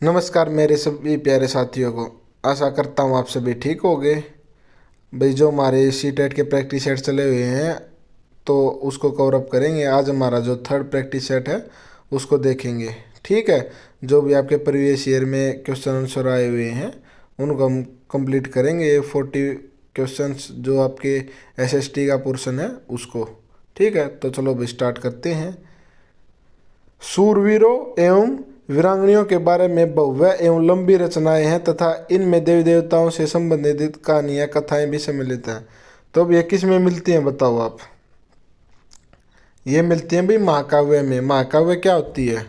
नमस्कार मेरे सभी प्यारे साथियों को। आशा करता हूँ आप सभी ठीक होंगे। भाई जो हमारे सीटेट के प्रैक्टिस सेट चले हुए हैं तो उसको कवर अप करेंगे। आज हमारा जो थर्ड प्रैक्टिस सेट है उसको देखेंगे। ठीक है, जो भी आपके प्रीवियस ईयर में क्वेश्चन आंसर आए हुए हैं उनको हम कंप्लीट करेंगे। ये 40 क्वेश्चंस जो आपके एसएसटी का पोर्शन है उसको। ठीक है, तो चलो भाई स्टार्ट करते हैं। शूरवीरों एवं वीरांगनाओं के बारे में भव्य एवं लंबी रचनाएं हैं तथा इनमें देवी देवताओं से संबंधित कहानियां कथाएं भी सम्मिलित हैं। तो अब ये किस में मिलती हैं बताओ आप। ये मिलती हैं भाई महाकाव्य में। महाकाव्य क्या होती है?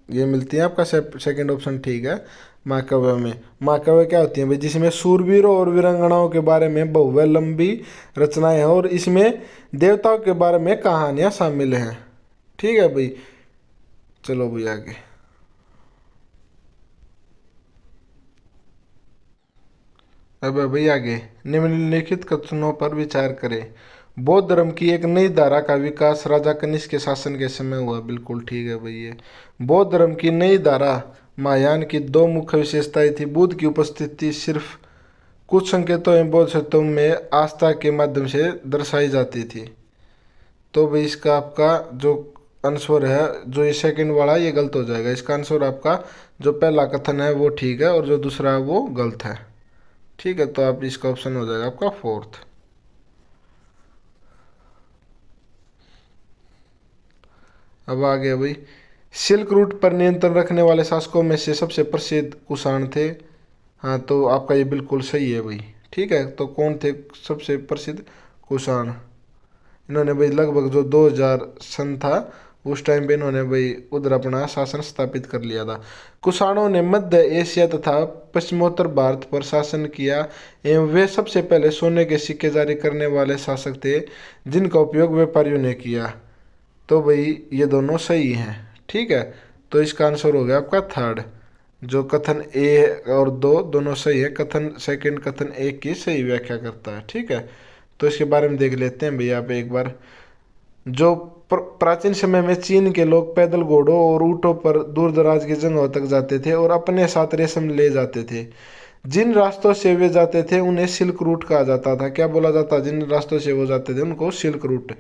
ये मिलती है आपका सेकंड ऑप्शन ठीक है, महाकाव्य में। महाकाव्य क्या होती है भाई? जिसमें शूरवीरों और वीरांगनाओं के बारे में भव्य लंबी रचनाएं हैं और इसमें देवताओं के बारे में कहानियां शामिल हैं। ठीक है भाई, चलो भाई आगे। अब भाई आगे निम्नलिखित कथनों पर विचार करें। बौद्ध धर्म की एक नई धारा का विकास राजा कनिष्क के शासन के समय हुआ। बिल्कुल ठीक है भाई। ये बौद्ध धर्म की नई धारा महायान की दो मुख्य विशेषताएं थी। बुद्ध की उपस्थिति सिर्फ कुछ संकेतों एवं बोधिसत्वों में आस्था के माध्यम से दर्शाई जाती थी। तो भाई इसका आपका जो आंसर है, जो ये सेकंड वाला, ये गलत हो जाएगा। इसका आंसर आपका जो पहला कथन है वो ठीक है और जो दूसरा है वो गलत है। ठीक है, तो आप इसका ऑप्शन हो जाएगा आपका फोर्थ। अब आ गया भाई, सिल्क रूट पर नियंत्रण रखने वाले शासकों में से सबसे प्रसिद्ध कुषाण थे। हाँ, तो आपका ये बिल्कुल सही है भाई। ठीक है, तो कौन थे सबसे प्रसिद्ध कुषाण? इन्होंने भाई लगभग जो 2000 सन था उस टाइम पे इन्होंने भाई उधर अपना शासन स्थापित कर लिया था। कुषाणों ने मध्य एशिया तथा पश्चिमोत्तर भारत पर शासन किया एवं वे सबसे पहले सोने के सिक्के जारी करने वाले शासक थे जिनका उपयोग व्यापारियों ने किया। तो भाई ये दोनों सही हैं। ठीक है, तो इसका आंसर हो गया आपका थर्ड। जो कथन ए और दो दोनों सही है। कथन सेकंड कथन एक की सही व्याख्या करता है। ठीक है, तो इसके बारे में देख लेते हैं भैया आप एक बार। जो प्राचीन समय में चीन के लोग पैदल घोड़ों और ऊँटों पर दूर दराज की जगहों तक जाते थे और अपने साथ रेशम ले जाते थे। जिन रास्तों से वे जाते थे उन्हें सिल्क रूट कहा जाता था। क्या बोला जाता? जिन रास्तों से वो जाते थे उनको सिल्क रूट।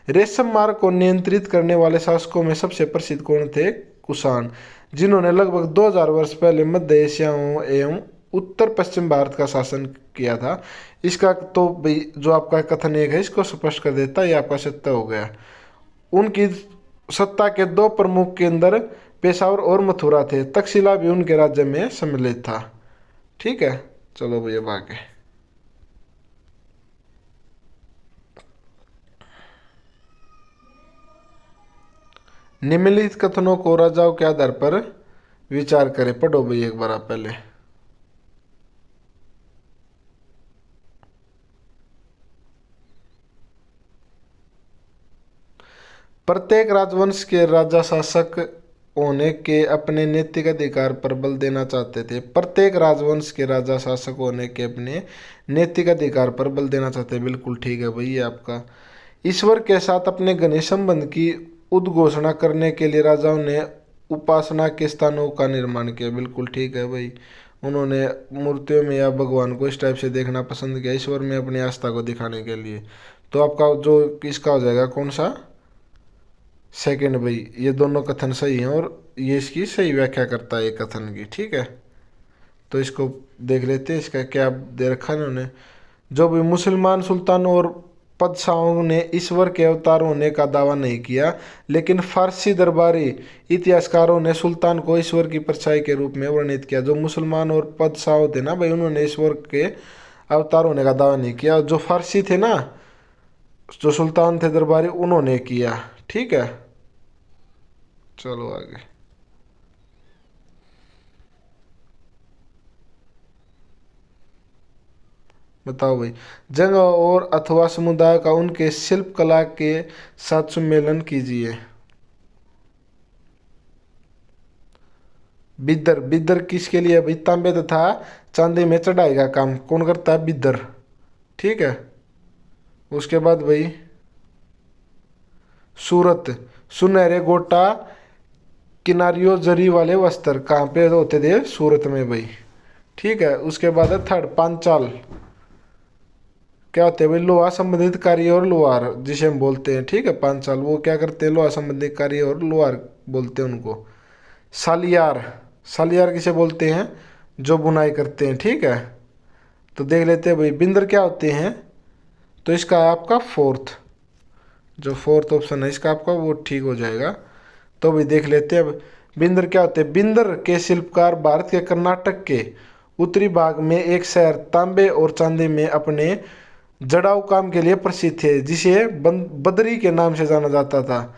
रेशम मार्ग को नियंत्रित करने वाले शासकों में सबसे प्रसिद्ध कौन थे? कुषाण, जिन्होंने लगभग 2000 वर्ष पहले मध्य एशिया एवं उत्तर पश्चिम भारत का शासन किया था। इसका तो भाई जो आपका कथन एक है इसको स्पष्ट कर देता है, ये आपका सत्य हो गया। उनकी सत्ता के दो प्रमुख केंद्र पेशावर और मथुरा थे। तक्षशिला भी उनके राज्य में सम्मिलित था। ठीक है, चलो भैया आगे। निम्नलिखित कथनों को राजाओं के आधार पर विचार करें। पढ़ो भैया एक बार आप पहले। प्रत्येक राजवंश के राजा शासक होने के अपने नैतिक अधिकार पर बल देना चाहते थे। प्रत्येक राजवंश के राजा शासक होने के अपने नैतिक अधिकार पर बल देना चाहते हैं। बिल्कुल ठीक है भाई। ये आपका ईश्वर के साथ अपने घनिष्ठ संबंध की उद्घोषणा करने के लिए राजाओं ने उपासना के स्थानों का निर्माण किया। बिल्कुल ठीक है भाई। उन्होंने मूर्तियों में या भगवान को इस टाइप से देखना पसंद किया, ईश्वर में अपनी आस्था को दिखाने के लिए। तो आपका जो इसका हो जाएगा कौन सा? सेकंड भाई। ये दोनों कथन सही हैं और ये इसकी सही व्याख्या करता है ये कथन की। ठीक है, तो इसको देख लेते हैं। इसका क्या दे रखा है इन्होंने। जो भी मुसलमान सुल्तानों और पदशाहों ने ईश्वर के अवतार होने का दावा नहीं किया, लेकिन फारसी दरबारी इतिहासकारों ने सुल्तान को ईश्वर की परछाई के रूप में वर्णित किया। जो मुसलमान और पदशाह थे ना भाई, उन्होंने ईश्वर के अवतार होने का दावा नहीं किया। जो फारसी थे ना, जो सुल्तान थे दरबारी, उन्होंने किया। ठीक है, चलो आगे। बताओ भाई, जगह और अथवा समुदाय का उनके शिल्प कला के साथ सम्मेलन कीजिए। बिद्दर। बिद्दर किसके लिए भाई? तांबे तथा चांदी में चढ़ाई का काम कौन करता है? बिद्दर। ठीक है, उसके बाद भाई सूरत। सुनहरे गोटा किनारियों जरी वाले वस्त्र कहाँ पे होते थे? सूरत में भाई। ठीक है, उसके बाद है थर्ड पांचाल। क्या होते हैं भाई? लोहा संबंधित कार्य और लोहार जिसे हम बोलते हैं। ठीक है, पांचाल वो क्या करते हैं? लोहा संबंधित कार्य और लोहार बोलते हैं उनको। सालियार, सालियार किसे बोलते हैं? जो बुनाई करते हैं। ठीक है, तो देख लेते हैं भाई बिंदर क्या होते हैं। तो इसका है आपका फोर्थ, जो फोर्थ ऑप्शन है इसका आपका वो ठीक हो जाएगा। तो भी देख लेते हैं अब बिंदर क्या होते हैं। बिंदर के शिल्पकार भारत के कर्नाटक के उत्तरी भाग में एक शहर तांबे और चांदी में अपने जड़ाऊ काम के लिए प्रसिद्ध थे, जिसे बदरी के नाम से जाना जाता था।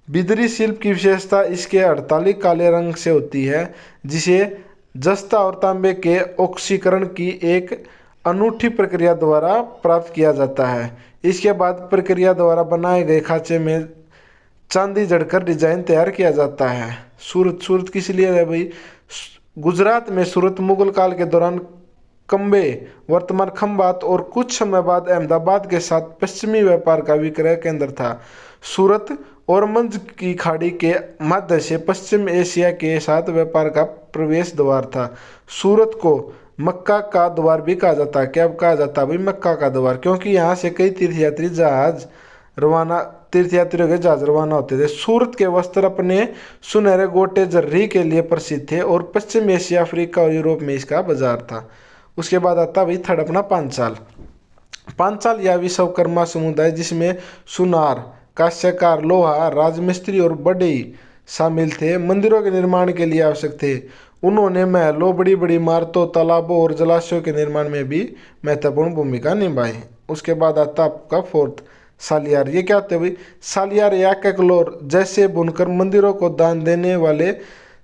बिदरी शिल्प की विशेषता इसके 48 काले रंग से होती है, जिसे जस्ता और तांबे के ऑक्सीकरण की एक अनूठी प्रक्रिया द्वारा प्राप्त किया जाता है। इसके बाद प्रक्रिया द्वारा बनाए गए खांचे में चांदी जड़कर डिजाइन तैयार किया जाता है। सूरत, सूरत किस लिए है भाई? गुजरात में सूरत मुगल काल के दौरान कंबे, वर्तमान खंबात और कुछ समय बाद अहमदाबाद के साथ पश्चिमी व्यापार का विक्रय केंद्र था। सूरत और मंज की खाड़ी के मध्य से पश्चिम एशिया के साथ व्यापार का प्रवेश द्वार था। सूरत को मक्का का द्वार भी कहा जाता है। क्या कहा जाता है भाई? मक्का का द्वार, क्योंकि यहाँ से कई तीर्थयात्रियों के जहाज रवाना होते थे। सूरत के वस्त्र अपने सुनहरे गोटे जर्री के लिए प्रसिद्ध थे और पश्चिम एशिया, अफ्रीका और यूरोप में इसका बाजार था। उसके बाद आता भाई थर्ड अपना पांचाल। पांचाल या विश्वकर्मा समुदाय, जिसमें सुनार, काश्यकार, लोहा, राजमिस्त्री और बढ़ई शामिल थे, मंदिरों के निर्माण के लिए आवश्यक थे। उन्होंने महलों, बड़ी बड़ी इमारतों, तालाबों और जलाशयों के निर्माण में भी महत्वपूर्ण भूमिका निभाई। उसके बाद आता आपका फोर्थ सालियार। ये क्या होते हैं भाई? सालियार या कैकलोर जैसे बुनकर मंदिरों को दान देने वाले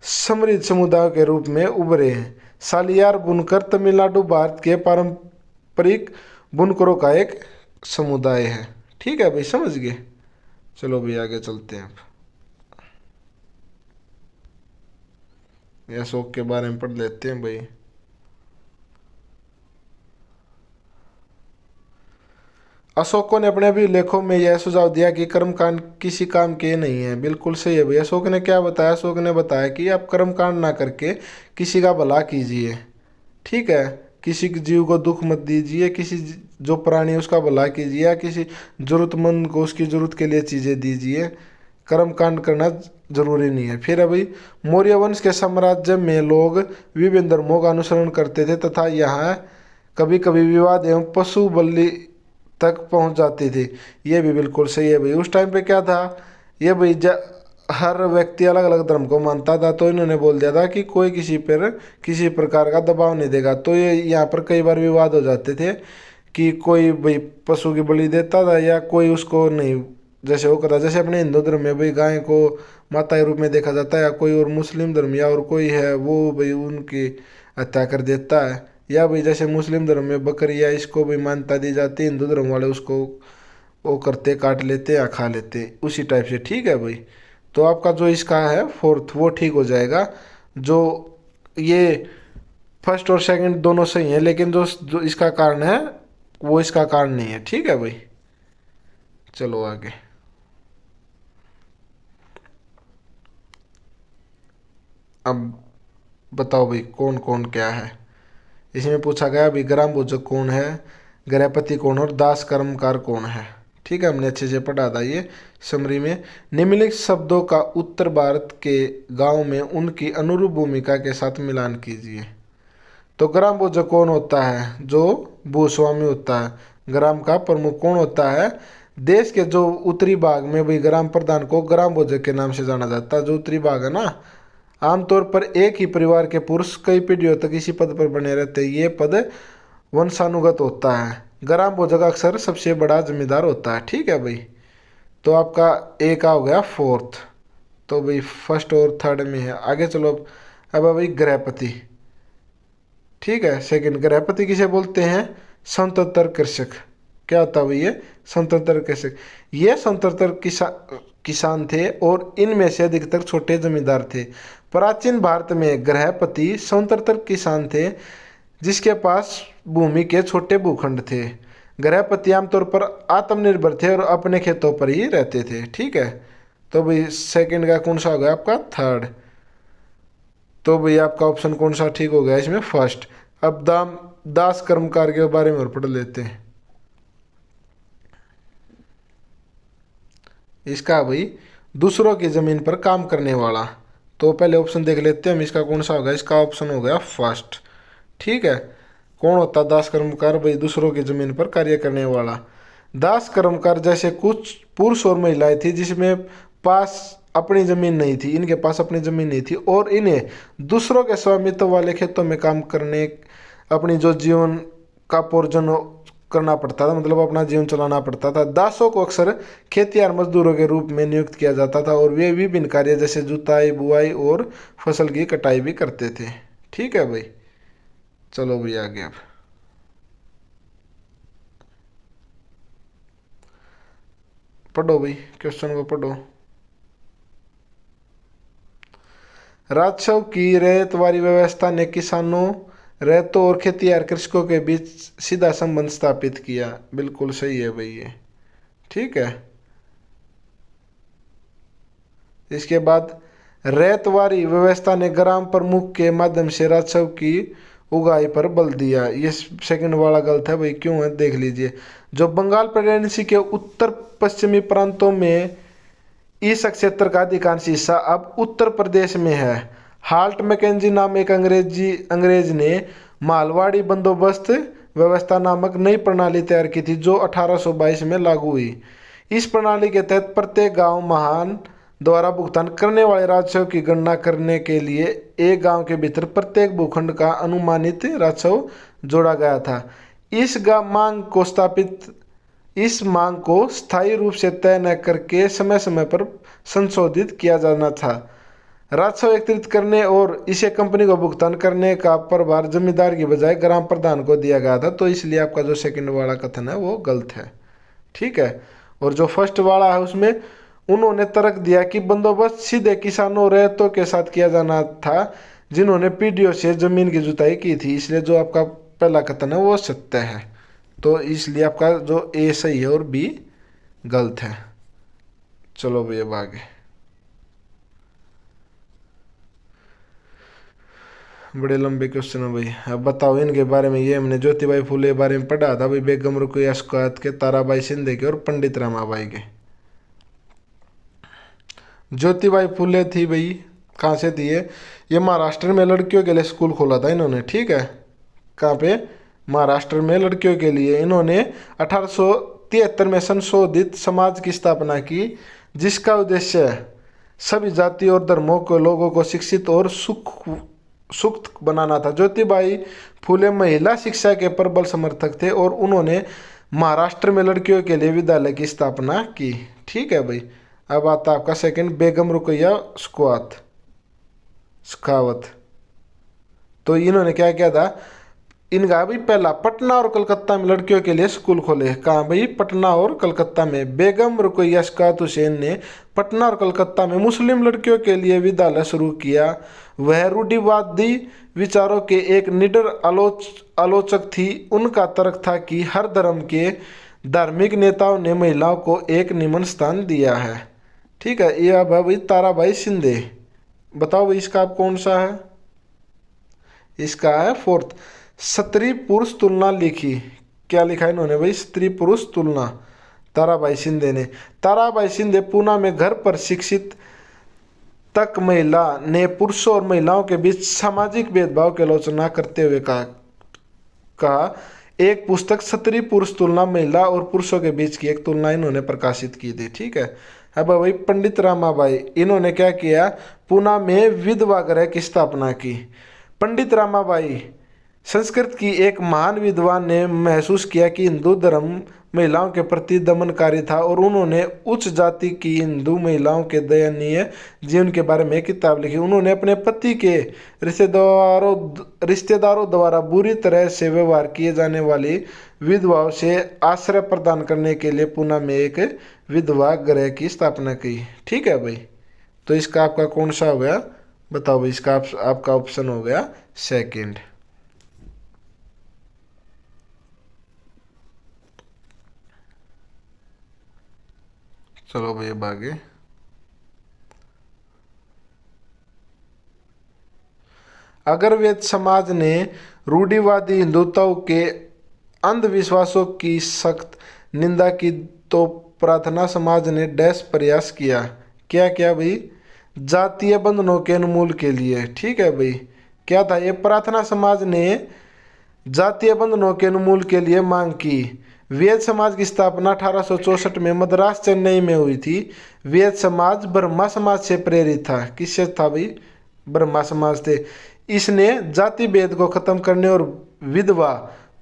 समृद्ध समुदाय के रूप में उभरे हैं। सालियार बुनकर तमिलनाडु भारत के पारंपरिक बुनकरों का एक समुदाय है। ठीक है भाई, समझ गए? चलो भाई आगे चलते हैं। अब अशोक के बारे में पढ़ लेते हैं भाई। अशोक ने अपने अभिलेखों में यह सुझाव दिया कि कर्मकांड किसी काम के नहीं है। बिल्कुल सही है भाई। अशोक ने क्या बताया? अशोक ने बताया कि आप कर्मकांड ना करके किसी का भला कीजिए। ठीक है, किसी जीव को दुख मत दीजिए, किसी जो प्राणी है उसका भला कीजिए, या किसी जरूरतमंद को उसकी जरूरत के लिए चीज़ें दीजिए। कर्मकांड करना जरूरी नहीं है। फिर अभी मौर्य वंश के साम्राज्य में लोग विभिन्न धर्मों का अनुसरण करते थे तथा यहाँ कभी कभी विवाद एवं पशु बलि तक पहुंच जाती थी। ये भी बिल्कुल सही है भाई। उस टाइम पे क्या था? ये भाई हर व्यक्ति अलग अलग धर्म को मानता था, तो इन्होंने बोल दिया था कि कोई किसी पर किसी प्रकार का दबाव नहीं देगा। तो ये यहाँ पर कई बार विवाद हो जाते थे कि कोई भाई पशु की बलि देता था या कोई उसको नहीं, जैसे वो करता। जैसे अपने हिंदू धर्म में भाई गाय को माता के रूप में देखा जाता है, या कोई और मुस्लिम धर्म या और कोई है वो भाई उनकी हत्या कर देता है। या भाई जैसे मुस्लिम धर्म में बकरी या इसको भी मान्यता दी जाती है, हिंदू धर्म वाले उसको वो करते, काट लेते या खा लेते, उसी टाइप से। ठीक है भाई, तो आपका जो इसका है फोर्थ वो ठीक हो जाएगा। जो ये फर्स्ट और सेकंड दोनों सही है, लेकिन जो इसका कारण है वो इसका कारण नहीं है। ठीक है भाई, चलो आगे। अब बताओ भाई कौन कौन क्या है। इसमें पूछा गया अभी ग्राम भोजक कौन है, गृहपति कौन और दास कर्मकार कौन है। ठीक है, हमने अच्छे से पढ़ा था ये समरी में। निम्नलिखित शब्दों का उत्तर भारत के गांव में उनकी अनुरूप भूमिका के साथ मिलान कीजिए। तो ग्राम भोजक कौन होता है? जो भूस्वामी होता है। ग्राम का प्रमुख कौन होता है? देश के जो उत्तरी भाग में भाई ग्राम प्रधान को ग्राम भोजक के नाम से जाना जाता है। जो उत्तरी भाग है ना, आमतौर पर एक ही परिवार के पुरुष कई पीढ़ियों तक इसी पद पर बने रहते हैं। ये पद वंशानुगत होता है। ग्राम भोजक अक्सर सबसे बड़ा जमींदार होता है। ठीक है भाई, तो आपका ए का हो गया फोर्थ। तो भाई फर्स्ट और थर्ड में है। आगे चलो अब भाई गृहपति। ठीक है, सेकंड गृहपति किसे बोलते हैं? स्वतंत्र कृषक। क्या होता है भाई ये? स्वतंत्र कृषक। ये स्वतंत्र किसान थे और इनमें से अधिकतर छोटे जमींदार थे। प्राचीन भारत में गृहपति स्वतंत्र किसान थे जिसके पास भूमि के छोटे भूखंड थे। गृहपति आमतौर पर आत्मनिर्भर थे और अपने खेतों पर ही रहते थे। ठीक है, तो भाई सेकंड का कौन सा हो गया आपका? थर्ड। तो भैया आपका ऑप्शन कौन सा ठीक हो गया इसमें? फर्स्ट। अब दास कर्मकार के बारे में और पढ़ लेते हैं। इसका भाई दूसरों की जमीन पर काम करने वाला। तो पहले ऑप्शन देख लेते हैं हम, इसका कौन सा होगा? इसका ऑप्शन हो गया फर्स्ट। ठीक है। कौन होता है दास कर्मकार? भाई दूसरों की जमीन पर कार्य करने वाला। दास कर्मकार जैसे कुछ पुरुष और महिलाएं थी जिसमें पास अपनी जमीन नहीं थी, इनके पास अपनी जमीन नहीं थी और इन्हें दूसरों के स्वामित्व वाले खेतों में काम करने, अपनी जो जीवन का पोर्जन करना पड़ता था, मतलब अपना जीवन चलाना पड़ता था। दासों को अक्सर खेतियार मजदूरों के रूप में नियुक्त किया जाता था और वे विभिन्न कार्य जैसे जुताई, बुआई और फसल की कटाई भी करते थे। ठीक है भाई, चलो भाई आगे। अब पढ़ो भाई, क्वेश्चन को पढ़ो। राजस्व की रैयतवारी व्यवस्था ने किसानों, रैयतों और खेतिहर कृषकों के बीच सीधा संबंध स्थापित किया। बिल्कुल सही है भाई ये। ठीक है। इसके बाद रैयतवारी व्यवस्था ने ग्राम प्रमुख के माध्यम से राजस्व की उगाही पर बल दिया। ये सेकंड वाला गलत है भाई, क्यों है देख लीजिए। जो बंगाल प्रेसिडेंसी के उत्तर पश्चिमी प्रांतों में इस क्षेत्र का अधिकांश हिस्सा अब उत्तर प्रदेश में है। हाल्ट मैकेंजी नाम एक अंग्रेज ने मालवाड़ी बंदोबस्त व्यवस्था नामक नई प्रणाली तैयार की थी जो 1822 में लागू हुई। इस प्रणाली के तहत प्रत्येक गांव महान द्वारा भुगतान करने वाले राजस्व की गणना करने के लिए एक गांव के भीतर प्रत्येक भूखंड का अनुमानित राजस्व जोड़ा गया था। इस मांग को स्थायी रूप से तय न करके समय समय पर संशोधित किया जाना था। राजस्व एकत्रित करने और इसे कंपनी को भुगतान करने का प्रभार जमींदार की बजाय ग्राम प्रधान को दिया गया था। तो इसलिए आपका जो सेकंड वाला कथन है वो गलत है। ठीक है। और जो फर्स्ट वाला है उसमें उन्होंने तर्क दिया कि बंदोबस्त सीधे किसानों रैयतों के साथ किया जाना था जिन्होंने पीढ़ियों से जमीन की जुताई की थी। इसलिए जो आपका पहला कथन है वो सत्य है। तो इसलिए आपका जो ए सही है और बी गलत है। चलो भाई अब आगे। बड़े लंबे क्वेश्चन है भाई। अब बताओ इनके बारे में। ये हमने ज्योतिबाई फुले के बारे में पढ़ा था भाई, बेगम रुकैया शौकत के, ताराबाई शिंदे के और पंडित रमाबाई के। ज्योतिबाई फुले थी भाई, कहाँ से थी ये महाराष्ट्र में लड़कियों के लिए स्कूल खोला था इन्होंने। ठीक है। कहाँ पे? महाराष्ट्र में लड़कियों के लिए इन्होंने 1873 में संशोधित समाज की स्थापना की जिसका उद्देश्य सभी जाति और धर्मों के लोगों को शिक्षित और सुक्त बनाना था। ज्योतिबाई फुले महिला शिक्षा के प्रबल समर्थक थे और उन्होंने महाराष्ट्र में लड़कियों के लिए विद्यालय की स्थापना की। ठीक है भाई। अब आता आपका सेकंड, बेगम रुकैया शेखावत। तो इन्होंने क्या किया था? इनका भी पहला पटना और कलकत्ता में लड़कियों के लिए स्कूल खोले। कहाँ भाई? पटना और कलकत्ता में। बेगम रुकैया शेखावत हुसैन ने पटना और कलकत्ता में मुस्लिम लड़कियों के लिए विद्यालय शुरू किया। वह रूढ़िवादी विचारों के एक निडर आलोचक थी। उनका तर्क था कि हर धर्म के धार्मिक नेताओं ने महिलाओं को एक निम्न स्थान दिया है। ठीक है। ये अब है भाई ताराबाई शिंदे। बताओ भाई इसका आप कौन सा है? इसका है फोर्थ। स्त्री पुरुष तुलना लिखी। क्या लिखा है इन्होंने भाई? स्त्री पुरुष तुलना, ताराबाई शिंदे ने। ताराबाई शिंदे पूना में घर पर शिक्षित तक महिला ने पुरुषों और महिलाओं के बीच सामाजिक भेदभाव की आलोचना करते हुए कहा एक पुस्तक स्त्री पुरुष तुलना महिला और पुरुषों के बीच की एक तुलना इन्होंने प्रकाशित की थी। ठीक है। अब भाई पंडित रामाबाई, इन्होंने क्या किया? पूना में विधवा गृह की स्थापना की। पंडित रामाबाई संस्कृत की एक महान विद्वान ने महसूस किया कि हिंदू धर्म महिलाओं के प्रति दमनकारी था और उन्होंने उच्च जाति की हिंदू महिलाओं के दयनीय जीवन के बारे में एक किताब लिखी। उन्होंने अपने पति के रिश्तेदारों द्वारा बुरी तरह से व्यवहार किए जाने वाली विधवाओं से आश्रय प्रदान करने के लिए पुणे में एक विधवा गृह की स्थापना की। ठीक है भाई। तो इसका आपका कौन सा हो गया? बताओ भाई। इसका आपका ऑप्शन हो गया सेकंड। चलो भाई अब आगे। अगर वेद समाज ने रूढ़िवादी हिंदुत्व के अंधविश्वासों की सख्त निंदा की तो प्रार्थना समाज ने डैश प्रयास किया। क्या क्या भाई? जातीय बंधनों के उन्मूलन के लिए। ठीक है भाई, क्या था ये? प्रार्थना समाज ने जातीय बंधनों के उन्मूलन के लिए मांग की। वेद समाज की स्थापना 1864 में मद्रास चेन्नई में हुई थी। वेद समाज ब्रह्मा समाज से प्रेरित था। किससे था भाई? ब्रह्मा समाज थे। इसने जाति भेद को खत्म करने और विधवा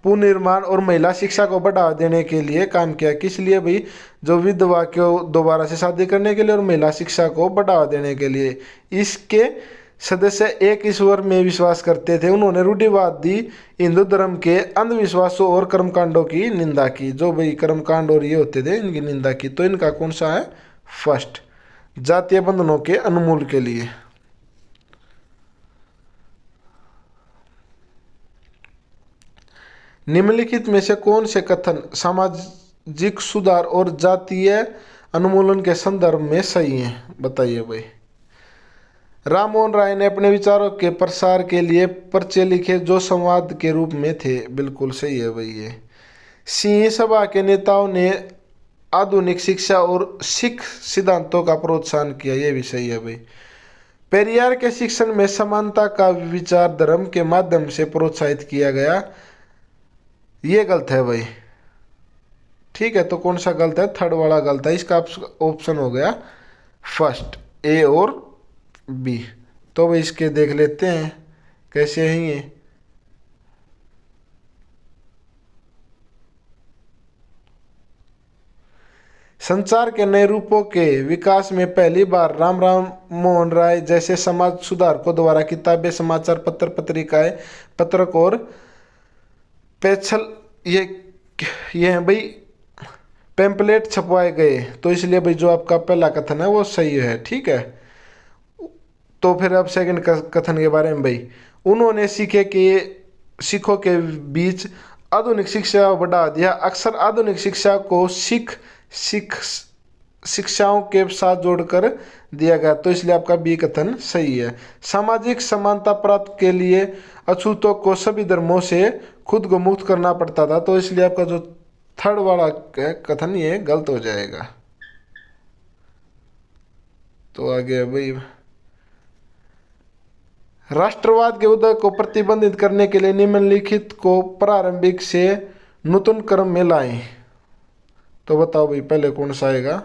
पुनर्निर्माण और महिला शिक्षा को बढ़ावा देने के लिए काम किया। किस लिए भाई? जो विधवा को दोबारा से शादी करने के लिए और महिला शिक्षा को बढ़ावा देने के लिए। इसके सदस्य एक ईश्वर में विश्वास करते थे। उन्होंने रूढ़िवादी हिंदू धर्म के अंधविश्वासों और कर्मकांडों की निंदा की। जो भाई कर्मकांड और ये होते थे इनकी निंदा की। तो इनका कौन सा है? फर्स्ट, जातीय बंधनों के उन्मूलन के लिए। निम्नलिखित में से कौन से कथन सामाजिक सुधार और जातीय उन्मूलन के संदर्भ में सही है? बताइए भाई। राम मोहन राय ने अपने विचारों के प्रसार के लिए पर्चे लिखे जो संवाद के रूप में थे। बिल्कुल सही है भाई ये। सिंह सभा के नेताओं ने आधुनिक शिक्षा और सिख सिद्धांतों का प्रोत्साहन किया। ये भी सही है भाई। पेरियार के शिक्षण में समानता का विचार धर्म के माध्यम से प्रोत्साहित किया गया। ये गलत है भाई। ठीक है, तो कौन सा गलत है? थर्ड वाला गलत है। इसका ऑप्शन हो गया फर्स्ट, ए और बी। तो भाई इसके देख लेते हैं कैसे हैं ये। संचार के नए रूपों के विकास में पहली बार राम मोहन राय जैसे समाज सुधारकों द्वारा किताबें, समाचार पत्र, पत्रिकाएं, पत्रक और पैछल ये हैं भाई पैम्पलेट छपवाए गए। तो इसलिए भाई जो आपका पहला कथन है वो सही है। ठीक है, तो फिर अब सेकंड कथन के बारे में भाई। उन्होंने सिखों के बीच आधुनिक शिक्षा बढ़ा दिया। अक्सर आधुनिक शिक्षा को सिख शिक्षाओं के साथ जोड़कर दिया गया। तो इसलिए आपका बी कथन सही है। सामाजिक समानता प्राप्त के लिए अछूतों को सभी धर्मों से खुद को मुक्त करना पड़ता था। तो इसलिए आपका जो थर्ड वाला कथन ये गलत हो जाएगा। तो आगे भाई, राष्ट्रवाद के उदय को प्रतिबंधित करने के लिए निम्नलिखित को प्रारंभिक से नूतन क्रम में लाएं। तो बताओ भाई पहले कौन सा आएगा?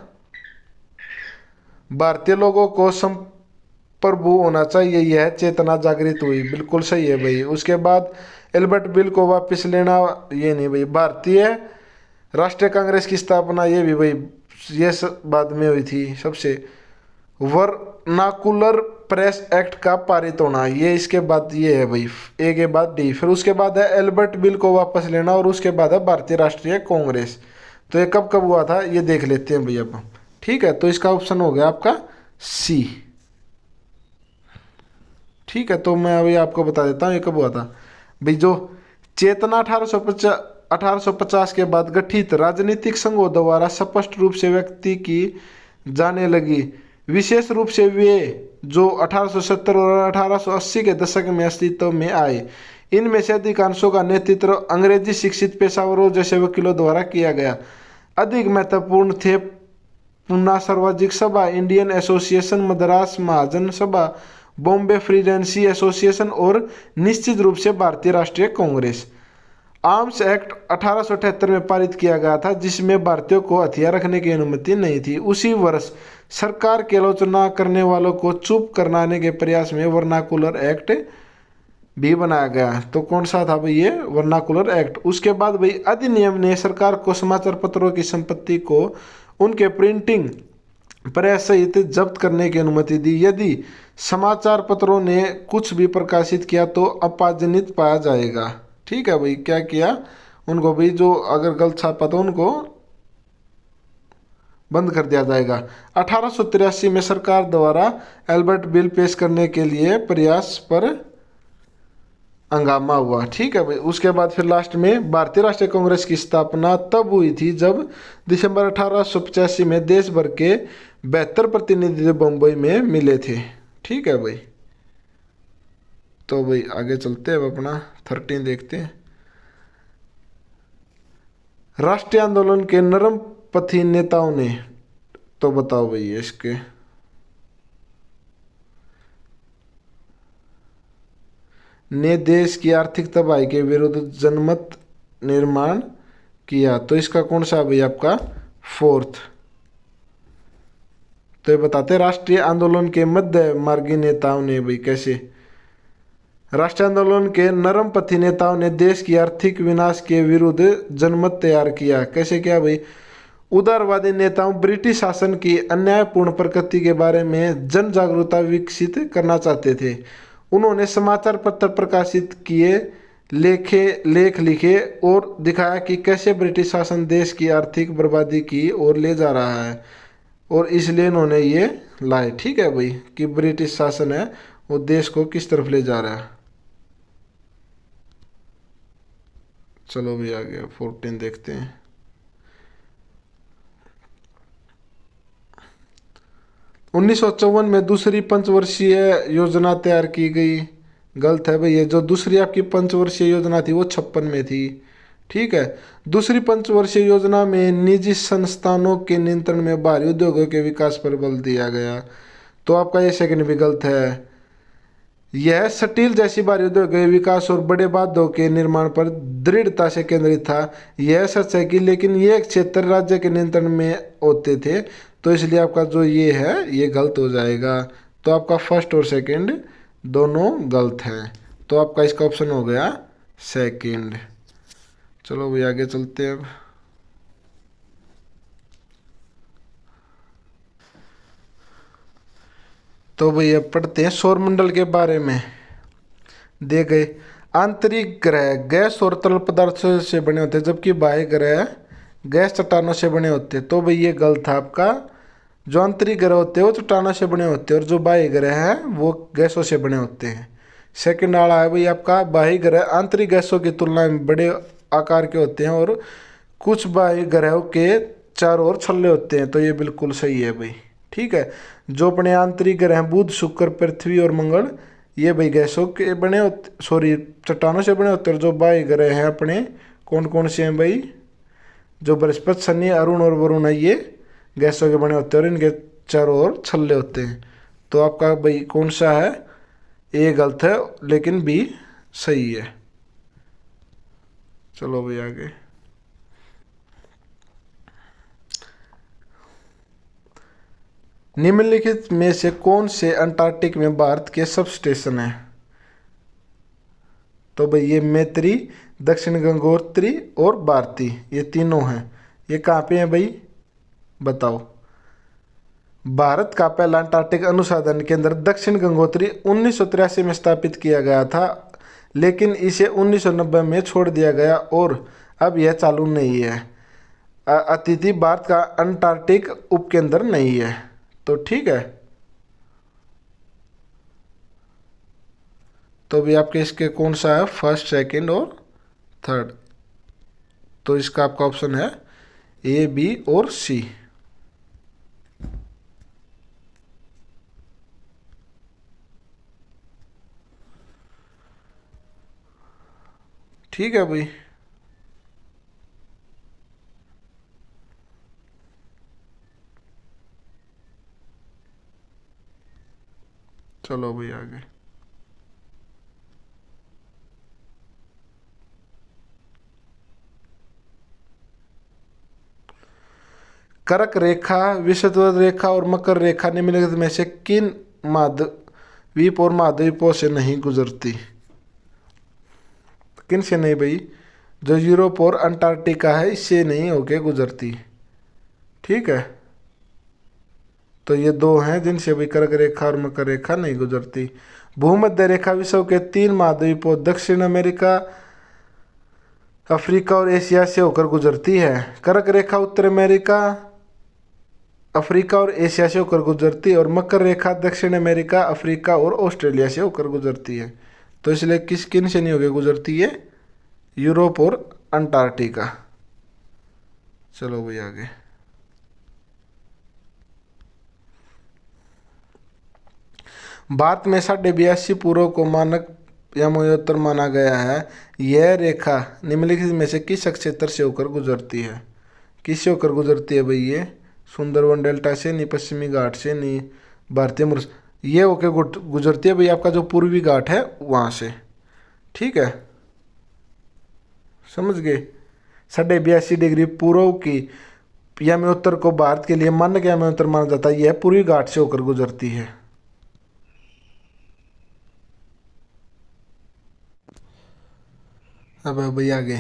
भारतीय लोगों को संप्रभु होना चाहिए, यह चेतना जागृत हुई। बिल्कुल सही है भाई। उसके बाद एल्बर्ट बिल को वापस लेना, ये नहीं भाई। भारतीय राष्ट्रीय कांग्रेस की स्थापना, ये भी भाई ये बाद में हुई थी सबसे। वर्नाकुलर प्रेस एक्ट का पारित होना, ये इसके बाद ये है भाई, ए के बाद डी। फिर उसके बाद है एल्बर्ट बिल को वापस लेना और उसके बाद है भारतीय राष्ट्रीय कांग्रेस। तो ये कब कब हुआ था ये देख लेते हैं भैया अब। ठीक है, तो इसका ऑप्शन हो गया आपका सी। ठीक है, तो मैं अभी आपको बता देता हूँ ये कब हुआ था भाई। जो चेतना 1850 के बाद गठित राजनीतिक संघों द्वारा स्पष्ट रूप से व्यक्ति की जाने लगी, विशेष रूप से वे जो 1870 और 1880 के दशक में अस्तित्व में आए। इनमें से अधिकांशों का नेतृत्व अंग्रेजी शिक्षित पेशावरों जैसे वकीलों द्वारा किया गया। अधिक महत्वपूर्ण थे पूना सार्वजनिक सभा, इंडियन एसोसिएशन, मद्रास महाजन सभा, बॉम्बे फ्रीडेंसी एसोसिएशन और निश्चित रूप से भारतीय राष्ट्रीय कांग्रेस। आर्म्स एक्ट 1878 में पारित किया गया था, जिसमें भारतीयों को हथियार रखने की अनुमति नहीं थी। उसी वर्ष सरकार की आलोचना करने वालों को चुप कराने के प्रयास में वर्नाकुलर एक्ट भी बनाया गया। तो कौन सा था भाई ये? Vernacular act. उसके बाद भाई अधिनियम ने सरकार को समाचार पत्रों की संपत्ति को उनके प्रिंटिंग प्रेस सहित जब्त करने की अनुमति दी। यदि समाचार पत्रों ने कुछ भी प्रकाशित किया तो अपराजित पाया जाएगा। ठीक है भाई, क्या किया उनको भाई, जो अगर गलत छापा तो उनको बंद कर दिया जाएगा। 1883 में सरकार द्वारा एल्बर्ट बिल पेश करने के लिए प्रयास पर हंगामा हुआ। ठीक है भाई, उसके बाद फिर लास्ट में भारतीय राष्ट्रीय कांग्रेस की स्थापना तब हुई थी जब दिसंबर 1885 में देश भर के 72 प्रतिनिधि बम्बई में मिले थे। ठीक है भाई। तो भाई आगे चलते हैं, अब अपना 13 देखते हैं। राष्ट्रीय आंदोलन के नरम पथी नेताओं ने, तो बताओ भाई इसके, ने देश की आर्थिक तबाही के विरुद्ध जनमत निर्माण किया। तो इसका कौन सा भाई आपका 4th। तो ये बताते राष्ट्रीय आंदोलन के मध्य मार्गी नेताओं ने भाई कैसे, राष्ट्रीय आंदोलन के नरमपंथी नेताओं ने देश की आर्थिक विनाश के विरुद्ध जनमत तैयार किया। कैसे किया भाई, उदारवादी नेताओं ब्रिटिश शासन की अन्यायपूर्ण प्रकृति के बारे में जन जागरूकता विकसित करना चाहते थे। उन्होंने समाचार पत्र प्रकाशित किए, लेख लिखे और दिखाया कि कैसे ब्रिटिश शासन देश की आर्थिक बर्बादी की ओर ले जा रहा है, और इसलिए इन्होंने ये लाए। ठीक है भाई, कि ब्रिटिश शासन है वो देश को किस तरफ ले जा रहा है। चलो भी आ गया 14 देखते हैं। 1954 में दूसरी पंचवर्षीय योजना तैयार की गई। गलत है भाई, ये जो दूसरी आपकी पंचवर्षीय योजना थी वो 56 में थी। ठीक है, दूसरी पंचवर्षीय योजना में निजी संस्थानों के नियंत्रण में बाहरी उद्योगों के विकास पर बल दिया गया। तो आपका ये सेकंड भी गलत है। यह स्टील जैसी भारी उद्योग के विकास और बड़े बांधों के निर्माण पर दृढ़ता से केंद्रित था। यह सच है कि लेकिन ये क्षेत्र राज्य के नियंत्रण में होते थे, तो इसलिए आपका जो ये है ये गलत हो जाएगा। तो आपका फर्स्ट और सेकंड दोनों गलत हैं, तो आपका इसका ऑप्शन हो गया सेकंड। चलो भाई आगे चलते हैं अब। तो भैया पढ़ते हैं सौरमंडल के बारे में। दे गए आंतरिक ग्रह गैस और तरल पदार्थों से बने होते हैं, जबकि बाह्य ग्रह गैस चट्टानों से बने होते हैं। तो भाई ये गलत था आपका। जो आंतरिक ग्रह होते हैं वो चट्टानों से बने होते हैं, और जो बाह्य ग्रह हैं वो गैसों से बने होते हैं। सेकंड वाला है भाई आपका, बाह्य ग्रह आंतरिक गैसों की तुलना में बड़े आकार के होते हैं और कुछ बाह्य ग्रहों के चारों ओर छल्ले होते हैं। तो ये बिल्कुल सही है भाई। ठीक है, जो अपने आंतरिक ग्रह बुध, शुक्र, पृथ्वी और मंगल, ये भाई गैसों के बने होते, सॉरी चट्टानों से बने होते हैं। और जो बाह्य ग्रह हैं अपने कौन कौन से हैं भाई, जो बृहस्पति, शनि, अरुण और वरुण है, ये गैसों के बने होते हैं और इनके चारों ओर छल्ले होते हैं। तो आपका भाई कौन सा है, ए गलत है लेकिन बी सही है। चलो भाई आगे। निम्नलिखित में से कौन से अंटार्कटिक में भारत के सब स्टेशन हैं। तो भाई ये मैत्री, दक्षिण गंगोत्री और भारती, ये तीनों हैं। ये कहाँ पे हैं भाई बताओ। भारत का पहला अंटार्कटिक अनुसंधान केंद्र दक्षिण गंगोत्री 1983 में स्थापित किया गया था, लेकिन इसे 1990 में छोड़ दिया गया और अब यह चालू नहीं है। अतिथि भारत का अंटार्कटिक उपकेंद्र नहीं है। तो ठीक है, तो भी आपके इसके कौन सा है, फर्स्ट, सेकंड और थर्ड। तो इसका आपका ऑप्शन है ए, बी और सी। ठीक है भाई। चलो भाई आगे। कर्क रेखा, विषुववृत्त रेखा और मकर रेखा निम्नलिखित में से किन महाद्वीप और महाद्वीपों से नहीं गुजरती। किन से नहीं भाई, जो यूरोप और अंटार्कटिका है इससे नहीं होके गुजरती। ठीक है, तो ये दो हैं जिनसे भी कर्क रेखा और मकर रेखा नहीं गुजरती। भूमध्य रेखा विश्व के 3 महाद्वीपों दक्षिण अमेरिका, अफ्रीका और एशिया से होकर गुजरती है। कर्क रेखा उत्तर अमेरिका, अफ्रीका और एशिया से होकर गुजरती है, और मकर रेखा दक्षिण अमेरिका, अफ्रीका और ऑस्ट्रेलिया से होकर गुजरती है। तो इसलिए किन से नहीं होकर गुजरती है, यूरोप और अंटार्कटिका। चलो भाई आगे। भारत में 82.5 पूर्व को मानक यमोत्तर माना गया है। यह रेखा निम्नलिखित में से किस क्षेत्र से होकर गुजरती है? किससे होकर गुजरती है भाई? ये सुंदरवन डेल्टा से, नी पश्चिमी घाट से, नी भारतीय मरुस्थल, ये होकर गुजरती है भाई आपका जो पूर्वी घाट है वहां से। ठीक है, समझ गए? 82.5 डिग्री पूर्व की यमोत्तर को भारत के लिए मान्य के यमोत्तर माना जाता है। यह पूर्वी घाट से होकर गुजरती है। अब भाई आगे,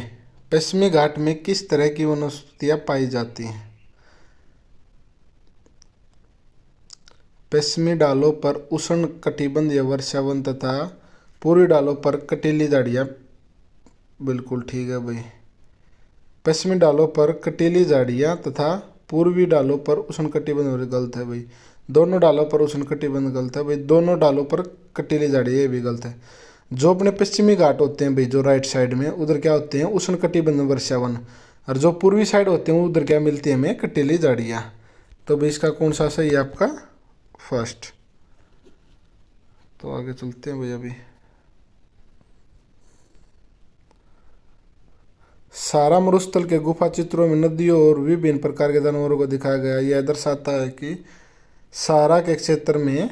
पश्चिमी घाट में किस तरह की वनस्पतियां पाई जाती हैं? पश्चिमी ढालों पर उष्ण कटिबंधीय वर्षावन तथा पूर्वी ढालों पर कटीली झाड़ियाँ। बिल्कुल ठीक है भाई। पश्चिमी ढालों पर कटीली झाड़ियाँ तथा पूर्वी ढालों पर उष्ण कटिबंध, गलत है भाई। दोनों ढालों पर उष्ण कटिबंध गलत है भाई। दोनों ढालों पर कटीली झाड़ियाँ, ये भी गलत है। जो अपने पश्चिमी घाट होते हैं भाई, जो राइट साइड में, उधर क्या होते हैं? उष्ण कटिबंध वर्षावन। और जो पूर्वी साइड होते हैं उधर क्या मिलती है हमें? कटीली झाड़ियाँ। तो भाई इसका कौन सा सही है आपका? फर्स्ट। तो आगे चलते हैं भाई। अभी सारा मरुस्थल के गुफा चित्रों में नदियों और विभिन्न प्रकार के जानवरों को दिखाया गया। यह दर्शाता है कि सारा के क्षेत्र में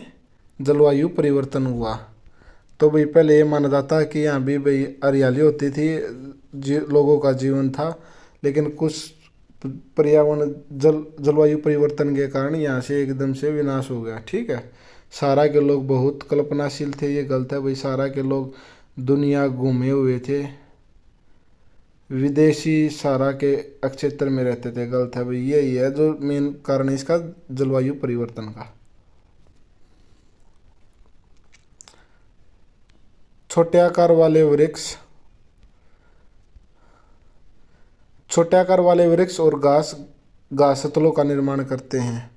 जलवायु परिवर्तन हुआ। तो भाई पहले ये माना जाता है कि यहाँ भी भाई हरियाली होती थी, लोगों का जीवन था, लेकिन कुछ पर्यावरण जलवायु परिवर्तन के कारण यहाँ से एकदम से विनाश हो गया। ठीक है, सारा के लोग बहुत कल्पनाशील थे, ये गलत है भाई। सारा के लोग दुनिया घूमे हुए थे, विदेशी सारा के क्षेत्र में रहते थे, गलत है भाई। यही है जो मेन कारण है इसका, जलवायु परिवर्तन का। छोटे आकार वाले वृक्ष, छोटे आकार वाले वृक्ष और घास घासतलों का निर्माण करते हैं।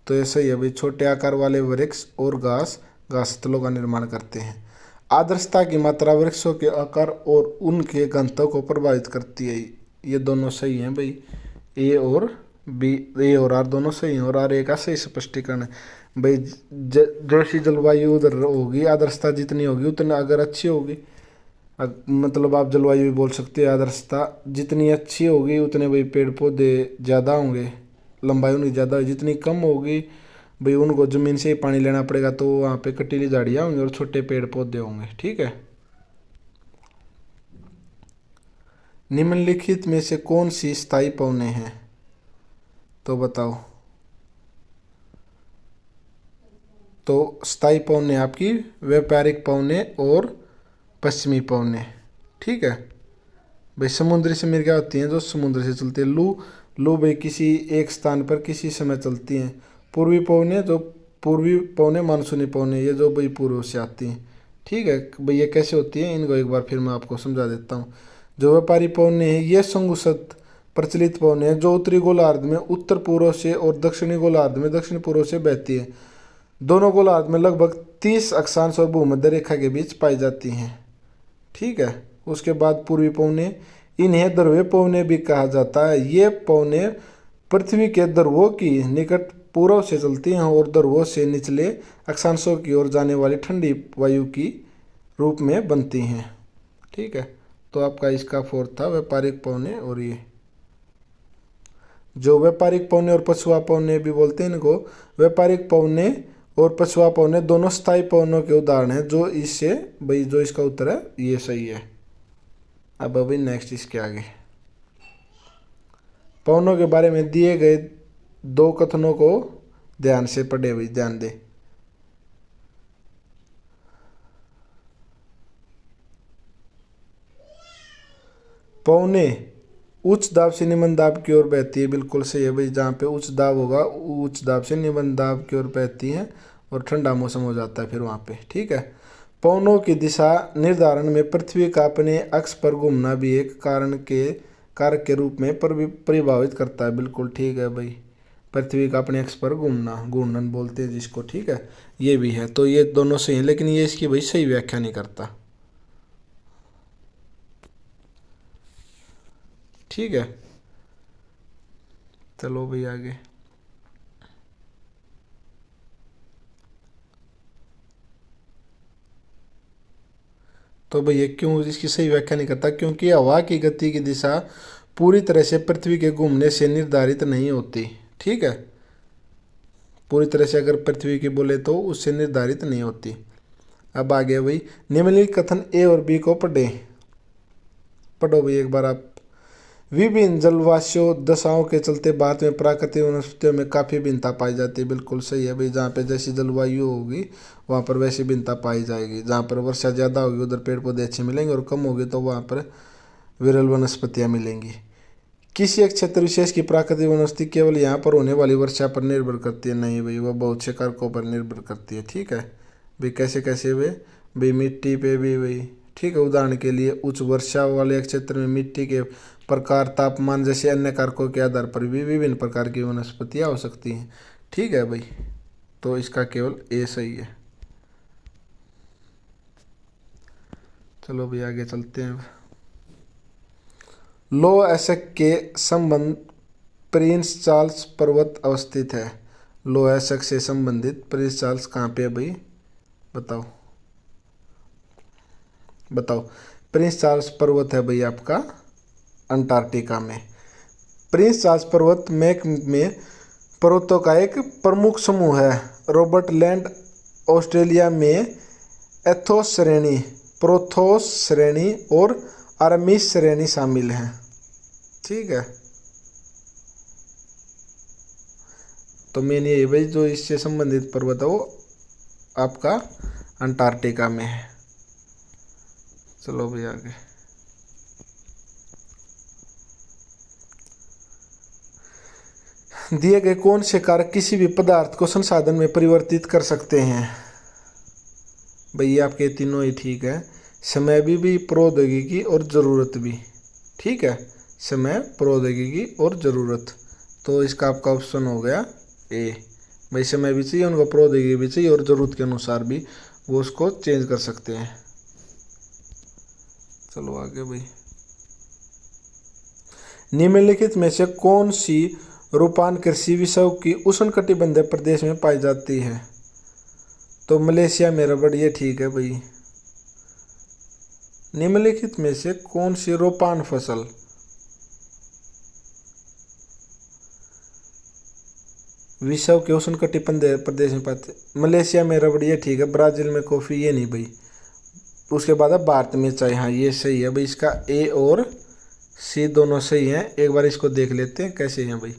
तो ऐसा ही है भाई, छोटे आकार वाले वृक्ष और घास घासतलों का निर्माण करते हैं। आर्द्रता की मात्रा वृक्षों के आकार और उनके घनत्व को प्रभावित करती है। ये दोनों सही हैं भाई। ए और बी, ए और आर दोनों सही हैं, और आर ए का सही स्पष्टीकरण है भाई। जैसी जलवायु उधर होगी, आर्द्रता जितनी होगी उतनी अगर अच्छी होगी, मतलब आप जलवायु भी बोल सकते हैं। आर्द्रता जितनी अच्छी होगी उतने भाई पेड़ पौधे ज़्यादा होंगे, लंबाई उनकी ज़्यादा होगी। जितनी कम होगी भाई उनको ज़मीन से ही पानी लेना पड़ेगा, तो वहाँ पे कटीली झाड़ियाँ होंगी और छोटे पेड़ पौधे होंगे। ठीक है, निम्नलिखित में से कौन सी स्थायी पौधे हैं? तो बताओ। तो स्थायी पौधे आपकी व्यापारिक पौधे और पश्चिमी पौधे। ठीक है भाई। समुद्री सिमिर क्या होती हैं? जो समुद्र से चलती है। लू, लू भाई किसी एक स्थान पर किसी समय चलती हैं। पूर्वी पौने, जो पूर्वी पौने मानसूनी पौने, ये जो भाई पूर्व से आती हैं। ठीक है भाई, ये कैसे होती है इनको एक बार फिर मैं आपको समझा देता हूँ। जो व्यापारी पौने हैं ये संघुषत प्रचलित पौने हैं, जो उत्तरी गोलार्ध में उत्तर पूर्व से और दक्षिणी गोलार्ध में दक्षिण पूर्व से बहती है। दोनों गोलार्ध में लगभग 30 अक्षांश और भूमध्य रेखा के बीच पाई जाती हैं। ठीक है, उसके बाद पूर्वी पौने, इन्हें ध्रुवीय पौने भी कहा जाता है। ये पौने पृथ्वी के ध्रुवों की निकट पूर्व से चलती हैं और ध्रुवों से निचले अक्षांशों की ओर जाने वाली ठंडी वायु की रूप में बनती हैं। ठीक है, तो आपका इसका फोर्थ था व्यापारिक पौने। और ये जो व्यापारिक पौने और पछुआ पौने भी बोलते हैं इनको, व्यापारिक पौने और पछुआ पौने दोनों स्थायी पौनों के उदाहरण हैं। जो इससे भाई, जो इसका उत्तर है ये सही है। अब अभी नेक्स्ट इसके आगे, पौनों के बारे में दिए गए दो कथनों को ध्यान से पढ़े हुए, ध्यान दे। पौने उच्च दाब से निम्न दाब की ओर बहती है। बिल्कुल सही है भाई। जहाँ पे उच्च दाब होगा, उच्च दाब से निम्न दाब की ओर बहती हैं और ठंडा मौसम हो जाता है फिर वहाँ पे। ठीक है, पौनों की दिशा निर्धारण में पृथ्वी का अपने अक्ष पर घूमना भी एक कारक के रूप में प्रभावित करता है। बिल्कुल ठीक है भाई, पृथ्वी का अपने अक्ष पर घूमना, घूर्णन बोलते हैं जिसको। ठीक है, ये भी है। तो ये दोनों सही है, लेकिन ये इसकी भाई सही व्याख्या नहीं करता। ठीक है, चलो भाई आगे। तो भैया क्यों इसकी सही व्याख्या नहीं करता? क्योंकि हवा की गति की दिशा पूरी तरह से पृथ्वी के घूमने से निर्धारित नहीं होती। ठीक है, पूरी तरह से अगर पृथ्वी की बोले तो उससे निर्धारित नहीं होती। अब आ गया भाई निम्नलिखित कथन ए और बी को पढ़ो भाई एक बार आप। विभिन्न जलवायु दशाओं के चलते भारत में प्राकृतिक वनस्पतियों में काफ़ी भिन्नता पाई जाती है। बिल्कुल सही है भाई, जहाँ पे जैसी जलवायु होगी वहाँ पर वैसी भिन्नता पाई जाएगी। जहाँ पर वर्षा ज़्यादा होगी उधर पेड़ पौधे अच्छे मिलेंगे और कम होगी तो वहाँ पर विरल वनस्पतियाँ मिलेंगी। किसी एक क्षेत्र विशेष की प्राकृतिक वनस्पति केवल यहाँ पर होने वाली वर्षा पर निर्भर करती है? नहीं भाई, वह बहुत से कारकों पर निर्भर करती है। ठीक है भाई, कैसे कैसे वे भाई? मिट्टी पे भी भाई। ठीक है, उदाहरण के लिए उच्च वर्षा वाले क्षेत्र में मिट्टी के प्रकार, तापमान जैसे अन्य कारकों के आधार पर भी विभिन्न प्रकार की वनस्पतियाँ हो सकती हैं। ठीक है भाई, तो इसका केवल ए सही है। चलो भाई आगे चलते हैं। लो एशक के संबंध प्रिंस चार्ल्स पर्वत अवस्थित है। लो एशक से संबंधित प्रिंस चार्ल्स कहाँ पे है भाई? बताओ बताओ। प्रिंस चार्ल्स पर्वत है भाई आपका अंटार्कटिका में। प्रिंस चार्ल्स पर्वत मैक में पर्वतों का एक प्रमुख समूह है। रॉबर्ट लैंड ऑस्ट्रेलिया में एथोस श्रेणी, प्रोथोस श्रेणी और आर्मिस श्रेणी शामिल हैं। ठीक है, तो मेन ये भाई जो इससे संबंधित पर्वत है वो आपका अंटार्कटिका में है। चलो भाई आगे। दिए गए कौन से कारक किसी भी पदार्थ को संसाधन में परिवर्तित कर सकते हैं? भाई ये आपके तीनों ही ठीक है। समय भी प्रौद्योगिकी और ज़रूरत भी। ठीक है, समय, प्रौद्योगिकी और ज़रूरत। तो इसका आपका ऑप्शन हो गया ए। भाई समय भी चाहिए उनको, प्रौद्योगिकी भी चाहिए और ज़रूरत के अनुसार भी वो उसको चेंज कर सकते हैं। चलो आगे भाई। निम्नलिखित में से कौन सी रूपान कृषि विश्व की उष्णकटिबंधीय प्रदेश में पाई जाती है? तो मलेशिया में रबड़, ये ठीक है भाई। निम्नलिखित में से कौन सी रोपान फसल विश्व के उष्णकटिबंधीय प्रदेश में पाते? मलेशिया में रबड़, ये ठीक है। ब्राजील में कॉफ़ी, ये नहीं भाई। उसके बाद अब भारत में चाय, हाँ ये सही है भाई। इसका ए और सी दोनों सही हैं। एक बार इसको देख लेते हैं कैसे हैं भाई।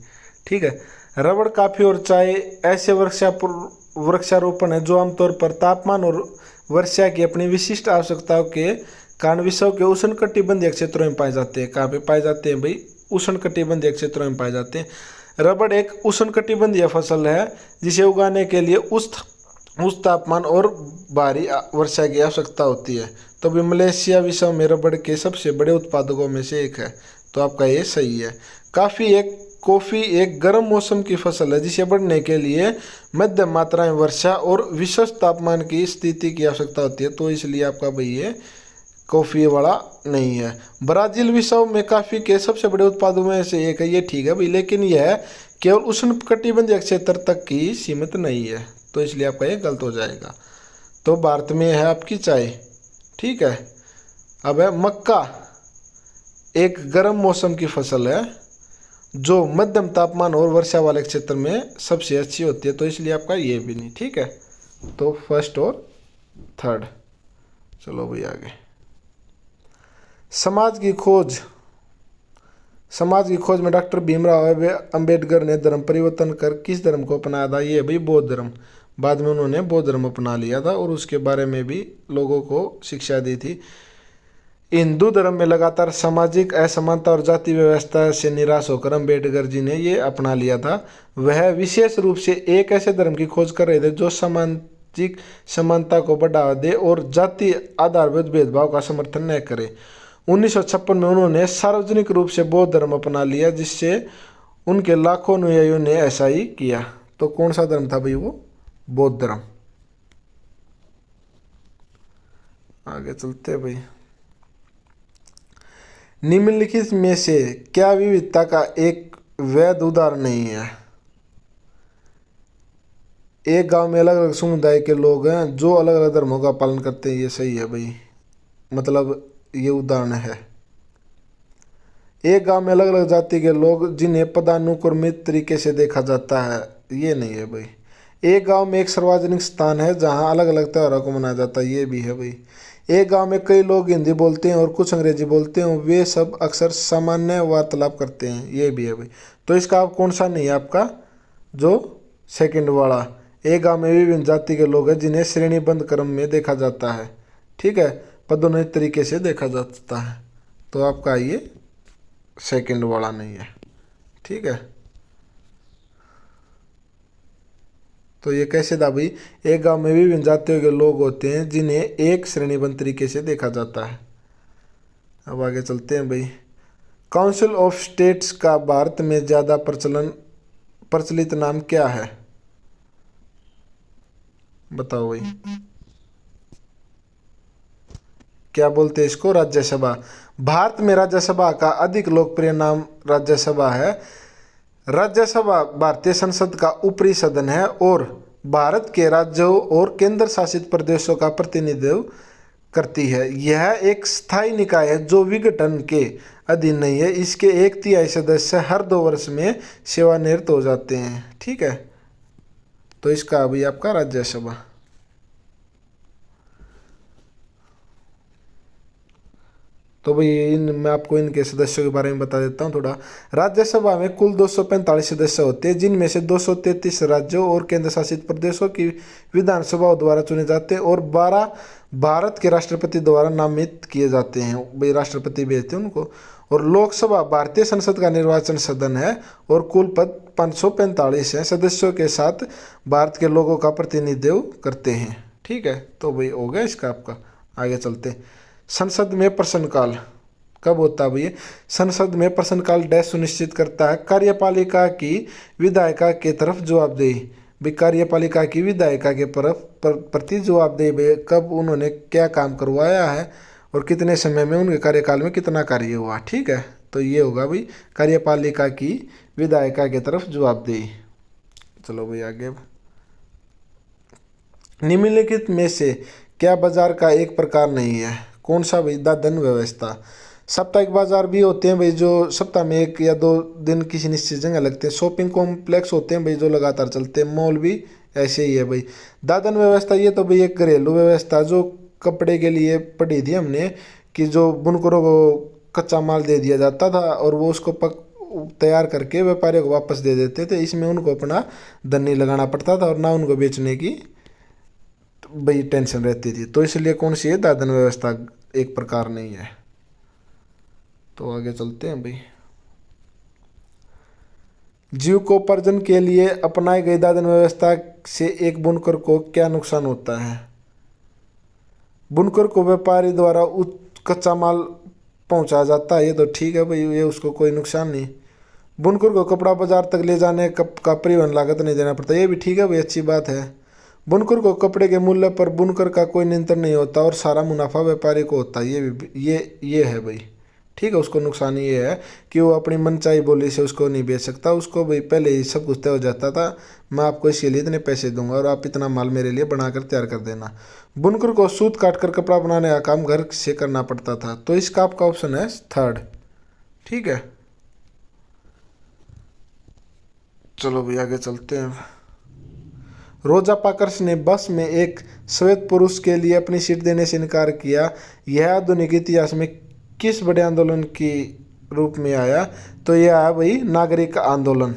ठीक है, रबड़, कॉफ़ी और चाय ऐसे वृक्षारोपण है जो आमतौर पर तापमान और वर्षा की अपनी विशिष्ट आवश्यकताओं के कारण विश्व के उष्णकटिबंधीय क्षेत्रों में पाए जाते हैं। कहाँ पे पाए जाते हैं भाई? उष्णकटिबंधीय क्षेत्रों में पाए जाते हैं। रबड़ एक उष्णकटिबंधीय फसल है जिसे उगाने के लिए उस तापमान और भारी वर्षा की आवश्यकता होती है। तो भी मलेशिया विश्व में रबड़ के सबसे बड़े उत्पादकों में से एक है। तो आपका ये सही है। कॉफ़ी एक गर्म मौसम की फसल है जिसे बढ़ने के लिए मध्यम मात्रा में वर्षा और विशिष्ट तापमान की स्थिति की आवश्यकता होती है। तो इसलिए आपका भाई ये कॉफ़ी वाला नहीं है। ब्राज़ील विश्व में कॉफ़ी के सबसे बड़े उत्पादकों में से एक है, ये ठीक है भाई। लेकिन यह केवल उष्णकटिबंधीय क्षेत्र तक की सीमित नहीं है, तो इसलिए आपका ये गलत हो जाएगा। तो भारत में है आपकी चाय। ठीक है, अब है मक्का, एक गर्म मौसम की फसल है जो मध्यम तापमान और वर्षा वाले क्षेत्र में सबसे अच्छी होती है। तो इसलिए आपका ये भी नहीं। ठीक है, तो फर्स्ट और थर्ड। चलो भाई आगे। समाज की खोज में डॉक्टर भीमराव अंबेडकर ने धर्म परिवर्तन कर किस धर्म को अपनाया था? ये भाई बौद्ध धर्म। बाद में उन्होंने बौद्ध धर्म अपना लिया था और उसके बारे में भी लोगों को शिक्षा दी थी। हिंदू धर्म में लगातार सामाजिक असमानता और जाति व्यवस्था से निराश होकर अंबेडकर जी ने ये अपना लिया था। वह विशेष रूप से एक ऐसे धर्म की खोज कर रहे थे जो सामाजिक समानता को बढ़ावा दे और जाति आधारभूत भेदभाव का समर्थन न करे। 1956 में उन्होंने सार्वजनिक रूप से बौद्ध धर्म अपना लिया, जिससे उनके लाखों अनुयायियों ने ऐसा ही किया। तो कौन सा धर्म था भाई? वो बौद्ध धर्म। आगे चलते हैं भाई। निम्नलिखित में से क्या विविधता का एक वैध उदाहरण नहीं है? एक गांव में अलग अलग समुदाय के लोग हैं जो अलग अलग धर्मों का पालन करते हैं, ये सही है भाई। मतलब ये उदाहरण है। एक गांव में अलग अलग जाति के लोग जिन्हें पदानुक्रमित तरीके से देखा जाता है, ये नहीं है भाई। एक गांव में एक सार्वजनिक स्थान है जहां अलग अलग त्योहारों को मनाया जाता है, ये भी है भाई। एक गांव में कई लोग हिंदी बोलते हैं और कुछ अंग्रेजी बोलते हैं, वे सब अक्सर सामान्य वार्तालाप करते हैं, ये भी है भाई। तो इसका आप कौन सा नहीं है आपका, जो सेकंड वाला। एक गांव में विभिन्न जाति के लोग हैं जिन्हें श्रेणीबद्ध क्रम में देखा जाता है, ठीक है, पदोन्नत तरीके से देखा जाता है। तो आपका ये सेकंड वाला नहीं है, ठीक है। तो ये कैसे था भाई, एक गांव में विभिन्न जातियों के लोग होते हैं जिन्हें एक श्रेणीबद्ध तरीके से देखा जाता है। अब आगे चलते हैं भाई। काउंसिल ऑफ स्टेट्स का भारत में ज़्यादा प्रचलित नाम क्या है, बताओ भाई। क्या बोलते हैं इसको, राज्यसभा। भारत में राज्यसभा का अधिक लोकप्रिय नाम राज्यसभा है। राज्यसभा भारतीय संसद का ऊपरी सदन है और भारत के राज्यों और केंद्र शासित प्रदेशों का प्रतिनिधित्व करती है। यह एक स्थायी निकाय है जो विघटन के अधीन नहीं है। इसके 1/3 सदस्य हर 2 वर्ष में सेवानिवृत्त हो जाते हैं, ठीक है। तो इसका अभी आपका राज्यसभा। तो भाई मैं आपको इनके सदस्यों के बारे में बता देता हूँ थोड़ा। राज्यसभा में कुल 245 सदस्य होते हैं, जिनमें से 233 राज्यों और केंद्र शासित प्रदेशों की विधानसभाओं द्वारा चुने जाते हैं और 12 भारत के राष्ट्रपति द्वारा नामित किए जाते हैं, भाई राष्ट्रपति भेजते हैं उनको। और लोकसभा भारतीय संसद का निर्वाचन सदन है और कुल पद 545 हैं, सदस्यों के साथ भारत के लोगों का प्रतिनिधित्व करते हैं, ठीक है। तो भाई हो गया इसका आपका। आगे चलते हैं। संसद में प्रश्नकाल कब होता है भैया। संसद में प्रश्नकाल डैश सुनिश्चित करता है कार्यपालिका की विधायिका के तरफ जवाबदेही। भी कार्यपालिका की विधायिका के प्रति जवाबदेही, कब उन्होंने क्या काम करवाया है और कितने समय में उनके कार्यकाल में कितना कार्य हुआ, ठीक है। तो ये होगा भाई कार्यपालिका की विधायिका के तरफ जवाबदेही। चलो भाई आगे। निम्नलिखित में से क्या बाजार का एक प्रकार नहीं है, कौन सा भाई, दादन व्यवस्था। साप्ताहिक बाजार भी होते हैं भाई, जो सप्ताह में 1 या 2 दिन किसी निश्चित जगह लगते हैं। शॉपिंग कॉम्प्लेक्स होते हैं भाई जो लगातार चलते हैं। मॉल भी ऐसे ही है भाई। दादन व्यवस्था ये तो भाई एक घरेलू व्यवस्था जो कपड़े के लिए पढ़ी थी हमने, कि जो बुनकरों को कच्चा माल दे दिया जाता था और वो उसको तैयार करके व्यापारियों को वापस दे देते थे। इसमें उनको अपना धन नहीं लगाना पड़ता था और ना उनको बेचने की भाई टेंशन रहती थी। तो इसलिए कौन सी है, दादन व्यवस्था एक प्रकार नहीं है। तो आगे चलते हैं भाई। जीविकोपार्जन के लिए अपनाई गई दादन व्यवस्था से एक बुनकर को क्या नुकसान होता है। बुनकर को व्यापारी द्वारा उच्च कच्चा माल पहुंचाया जाता है, ये तो ठीक है भाई, ये उसको कोई नुकसान नहीं। बुनकर को कपड़ा बाजार तक ले जाने का परिवहन लागत नहीं देना पड़ता, ये भी ठीक है भाई, अच्छी बात है। बुनकर को कपड़े के मूल्य पर बुनकर का कोई नियंत्रण नहीं होता और सारा मुनाफा व्यापारी को होता है, ये है भाई, ठीक है। उसको नुकसान ये है कि वो अपनी मनचाही बोली से उसको नहीं बेच सकता। उसको भाई पहले ही सब कुछ तय हो जाता था, मैं आपको इसके लिए इतने पैसे दूंगा और आप इतना माल मेरे लिए बनाकर तैयार कर देना। बुनकर को सूत काट कर कपड़ा बनाने का काम घर से करना पड़ता था। तो इसका आपका ऑप्शन है 3rd, ठीक है। चलो भाई आगे चलते हैं। रोजा पार्कर्स ने बस में एक श्वेत पुरुष के लिए अपनी सीट देने से इनकार किया। यह आधुनिक इतिहास में किस बड़े आंदोलन के रूप में आया। तो यह आया भाई नागरिक आंदोलन,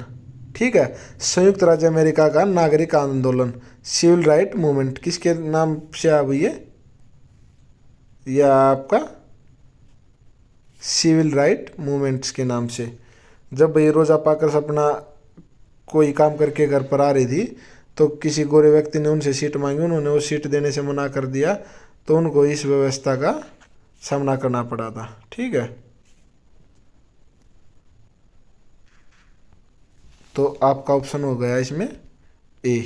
ठीक है। संयुक्त राज्य अमेरिका का नागरिक आंदोलन, सिविल राइट मूवमेंट, किसके नाम से आया भाई ये, यह आपका सिविल राइट मूवमेंट्स के नाम से। जब भाई रोजा पार्कर्स अपना कोई काम करके घर पर आ रही थी तो किसी गोरे व्यक्ति ने उनसे सीट मांगी, उन्होंने वो सीट देने से मना कर दिया, तो उनको इस व्यवस्था का सामना करना पड़ा था, ठीक है। तो आपका ऑप्शन हो गया इसमें ए।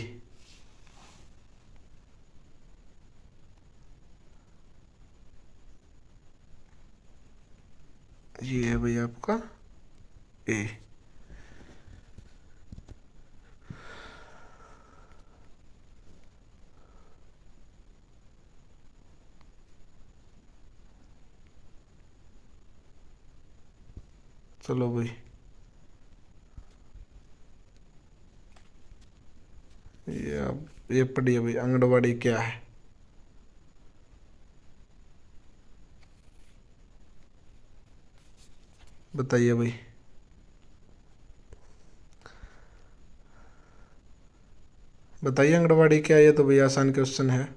ये है भाई आपका ए। चलो भाई, ये पढ़िए भाई, आंगनबाड़ी क्या है? बताइए भाई। बताइए आंगनबाड़ी क्या है? ये तो भाई आसान क्वेश्चन है।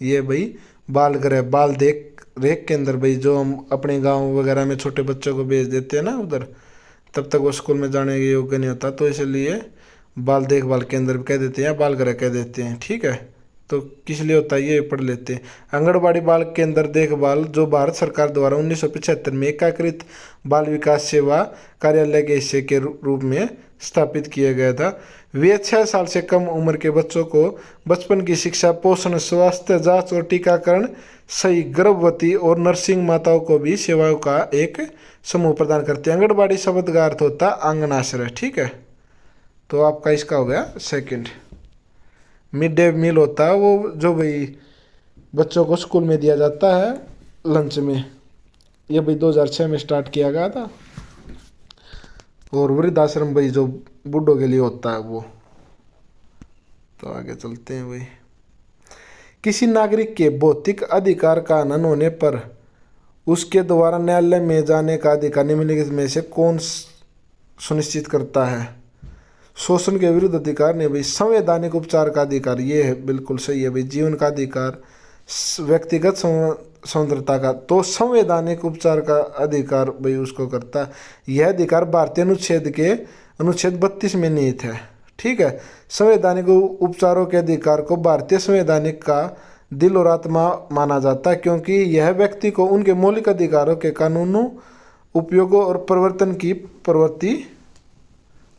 ये भाई बाल गृह, बाल देख रेख केंद्र भाई, जो हम अपने गांव वगैरह में छोटे बच्चों को भेज देते हैं ना उधर, तब तक वो स्कूल में जाने के योग्य नहीं होता, तो इसलिए बाल देखभाल केंद्र कह देते हैं या बाल गृह कह देते हैं। ठीक है, तो किस लिए होता है ये पढ़ लेते हैं। आंगनबाड़ी बाल केंद्र देखभाल जो भारत सरकार द्वारा 1975 में एकीकृत बाल विकास सेवा कार्यालय के हिस्से के रूप में स्थापित किया गया था। वे 6 साल से कम उम्र के बच्चों को बचपन की शिक्षा, पोषण, स्वास्थ्य जांच और टीकाकरण, सही गर्भवती और नर्सिंग माताओं को भी सेवाओं का एक समूह प्रदान करते हैं। आंगनबाड़ी शब्द का अर्थ होता है आंगनाश्रय। ठीक है, तो आपका इसका हो गया सेकंड। मिड डे मील होता है वो जो भाई बच्चों को स्कूल में दिया जाता है लंच में। ये भाई 2006 में स्टार्ट किया गया था। और वृद्धाश्रम भाई जो बूढ़ों के लिए होता है वो। तो आगे चलते हैं भाई। किसी नागरिक के भौतिक अधिकार का हनन होने पर उसके द्वारा न्यायालय में जाने का अधिकार निम्नलिखित में से कौन सुनिश्चित करता है? शोषण के विरुद्ध अधिकार नहीं भाई। संवैधानिक उपचार का अधिकार, ये है बिल्कुल सही है भाई। जीवन का अधिकार, व्यक्तिगत स्वतंत्रता का, तो संवैधानिक उपचार का अधिकार भाई उसको करता है। यह अधिकार भारतीय अनुच्छेद 32 में निहित है। ठीक है, संवैधानिक उपचारों के अधिकार को भारतीय संवैधानिक का दिल और आत्मा माना जाता है, क्योंकि यह व्यक्ति को उनके मौलिक अधिकारों के कानूनों, उपयोगों और परिवर्तन की प्रवृत्ति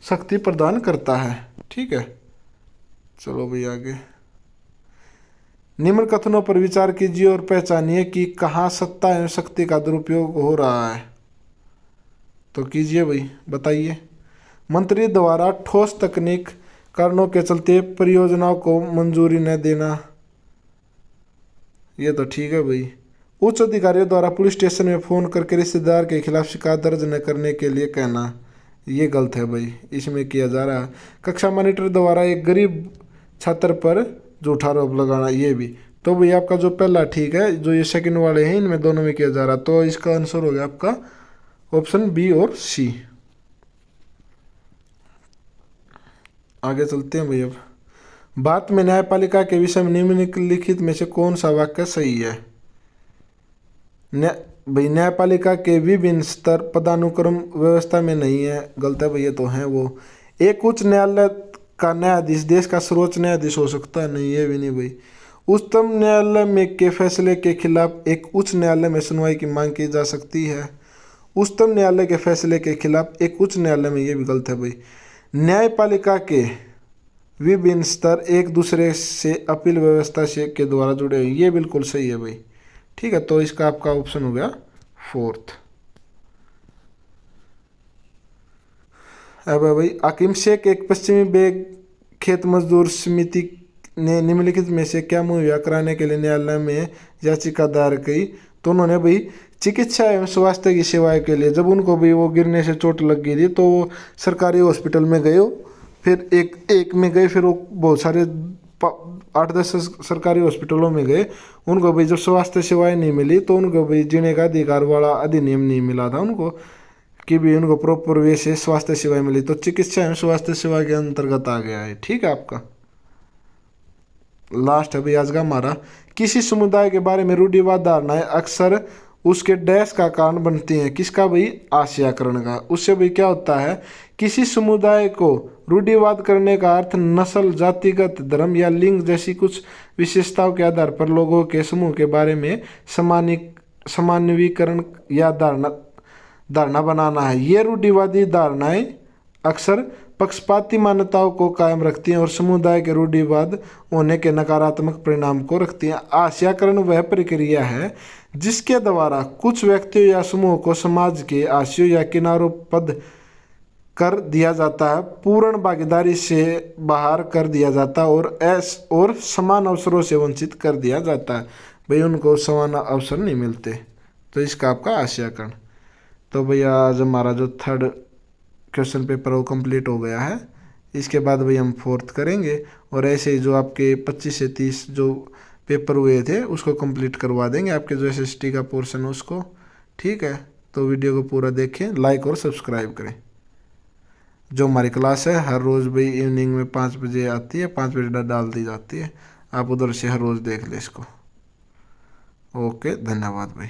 शक्ति प्रदान करता है। ठीक है, चलो भाई आगे। निम्न कथनों पर विचार कीजिए और पहचानिए कि कहाँ सत्ता एवं शक्ति का दुरुपयोग हो रहा है। तो कीजिए भाई, बताइए। मंत्री द्वारा ठोस तकनीक कारणों के चलते परियोजनाओं को मंजूरी न देना, ये तो ठीक है भाई। उच्च अधिकारियों द्वारा पुलिस स्टेशन में फोन करके रिश्तेदार के खिलाफ शिकायत दर्ज न करने के लिए कहना, ये गलत है भाई, इसमें किया जा रहा है। कक्षा मॉनिटर द्वारा एक गरीब छात्र पर झूठा आरोप लगाना, ये भी। तो भाई आपका जो पहला ठीक है, जो ये सेकंड वाले हैं इनमें दोनों में किया जा रहा, तो इसका आंसर हो गया आपका ऑप्शन बी और सी। आगे चलते हैं भाई। अब भारत में न्यायपालिका के विषय में निम्नलिखित में से कौन सा वाक्य सही है? भाई न्यायपालिका के विभिन्न स्तर पदानुक्रम व्यवस्था में नहीं है, गलत है भाई, ये तो है वो। एक उच्च न्यायालय का न्यायाधीश देश का सर्वोच्च न्यायाधीश हो सकता है, नहीं ये भी नहीं भाई। उच्चतम न्यायालय में के फैसले के खिलाफ एक उच्च न्यायालय में सुनवाई की मांग की जा सकती है। उच्चतम न्यायालय के फैसले के खिलाफ एक उच्च न्यायालय में, ये भी गलत है भाई। न्यायपालिका के विभिन्न स्तर एक दूसरे से अपील व्यवस्था से के द्वारा जुड़े हुए, ये बिल्कुल सही है भाई। ठीक है, तो इसका आपका ऑप्शन हो गया फोर्थ। अब भाई आकिम शेख एक पश्चिमी बेग खेत मजदूर समिति ने निम्नलिखित में से क्या मुहैया कराने के लिए न्यायालय में याचिका दायर की? तो उन्होंने भाई चिकित्सा एवं स्वास्थ्य की सेवाएं के लिए, जब उनको भी वो गिरने से चोट लग गई थी तो वो सरकारी हॉस्पिटल में गए, फिर एक में गए, फिर वो बहुत सारे 8-10 सरकारी हॉस्पिटलों में गए। उनको भाई जब स्वास्थ्य सेवाएं नहीं मिली तो उनको भाई जीने का अधिकार वाला अधिनियम नहीं मिला था उनको, कि भी उनको प्रॉपर वे से स्वास्थ्य सेवाएं मिली, तो चिकित्सा एवं स्वास्थ्य सेवा के अंतर्गत आ गया है। ठीक है, आपका लास्ट है भाई आज का हमारा। किसी समुदाय के बारे में रूढ़िवाद धारणाएं अक्सर उसके डैश का कारण बनती हैं, किसका भाई? आशयकरण का। उससे भाई क्या होता है, किसी समुदाय को रूढ़िवाद करने का अर्थ नस्ल, जातिगत, धर्म या लिंग जैसी कुछ विशेषताओं के आधार पर लोगों के समूह के बारे में सामान्यीकरण या धारणा बनाना है। ये रूढ़िवादी धारणाएं अक्सर पक्षपाती मान्यताओं को कायम रखती हैं और समुदाय के रूढ़िवाद होने के नकारात्मक परिणाम को रखती हैं। आशयकरण वह प्रक्रिया है जिसके द्वारा कुछ व्यक्तियों या समूह को समाज के आशयों या किनारों पद कर दिया जाता है, पूर्ण भागीदारी से बाहर कर दिया जाता है और समान अवसरों से वंचित कर दिया जाता है। भाई उनको समान अवसर नहीं मिलते। तो इसका आपका आशयकरण। तो भैया आज हमारा जो थर्ड क्वेश्चन पेपर वो कंप्लीट हो गया है। इसके बाद भैया हम फोर्थ करेंगे, और ऐसे ही जो आपके 25 से 30 जो पेपर हुए थे उसको कंप्लीट करवा देंगे, आपके जो SST का पोर्शन है उसको। ठीक है, तो वीडियो को पूरा देखें, लाइक और सब्सक्राइब करें। जो हमारी क्लास है हर रोज़ भाई इवनिंग में 5 बजे आती है, 5 बजे डाल दी जाती है, आप उधर से हर रोज़ देख लें इसको। ओके, धन्यवाद भाई।